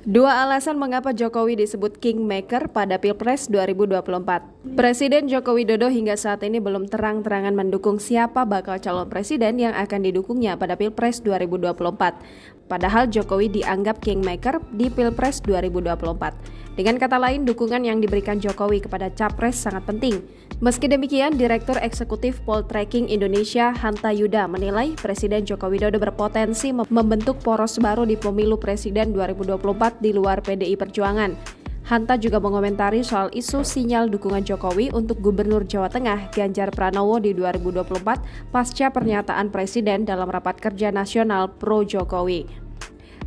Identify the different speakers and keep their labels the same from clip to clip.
Speaker 1: Dua alasan mengapa Jokowi disebut Kingmaker pada Pilpres 2024. Presiden Joko Widodo hingga saat ini belum terang-terangan mendukung siapa bakal calon presiden yang akan didukungnya pada Pilpres 2024. Padahal Jokowi dianggap Kingmaker di Pilpres 2024. Dengan kata lain, dukungan yang diberikan Jokowi kepada Capres sangat penting. Meski demikian, Direktur Eksekutif Poltreking Indonesia Hanta Yuda menilai Presiden Joko Widodo berpotensi membentuk poros baru di pemilu Presiden 2024 di luar PDI Perjuangan. Hanta juga mengomentari soal isu sinyal dukungan Jokowi untuk Gubernur Jawa Tengah Ganjar Pranowo di 2024 pasca pernyataan Presiden dalam rapat kerja nasional pro-Jokowi.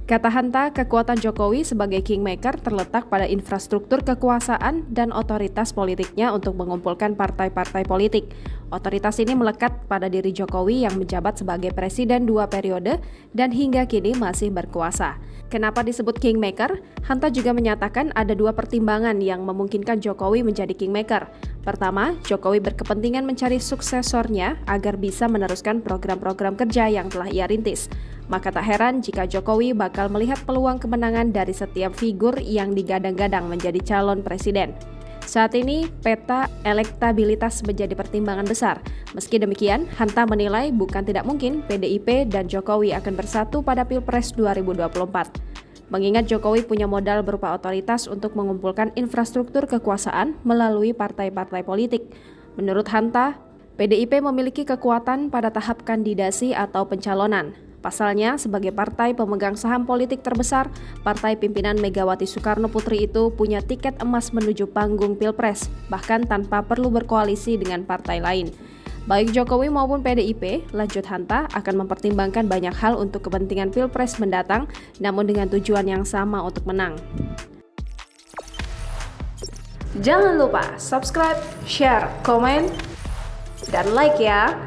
Speaker 1: Kata Hanta, kekuatan Jokowi sebagai kingmaker terletak pada infrastruktur kekuasaan dan otoritas politiknya untuk mengumpulkan partai-partai politik. Otoritas ini melekat pada diri Jokowi yang menjabat sebagai presiden 2 periode dan hingga kini masih berkuasa. Kenapa disebut kingmaker? Hanta juga menyatakan ada 2 pertimbangan yang memungkinkan Jokowi menjadi kingmaker. Pertama, Jokowi berkepentingan mencari suksesornya agar bisa meneruskan program-program kerja yang telah ia rintis. Maka tak heran jika Jokowi bakal melihat peluang kemenangan dari setiap figur yang digadang-gadang menjadi calon presiden. Saat ini, peta elektabilitas menjadi pertimbangan besar. Meski demikian, Hanta menilai bukan tidak mungkin PDIP dan Jokowi akan bersatu pada Pilpres 2024. Mengingat Jokowi punya modal berupa otoritas untuk mengumpulkan infrastruktur kekuasaan melalui partai-partai politik. Menurut Hanta, PDIP memiliki kekuatan pada tahap kandidasi atau pencalonan. Pasalnya, sebagai partai pemegang saham politik terbesar, partai pimpinan Megawati Soekarno Putri itu punya tiket emas menuju panggung Pilpres, bahkan tanpa perlu berkoalisi dengan partai lain. Baik Jokowi maupun PDIP, lanjut Hanta, akan mempertimbangkan banyak hal untuk kepentingan Pilpres mendatang, namun dengan tujuan yang sama untuk menang. Jangan lupa subscribe, share, komen, dan like ya!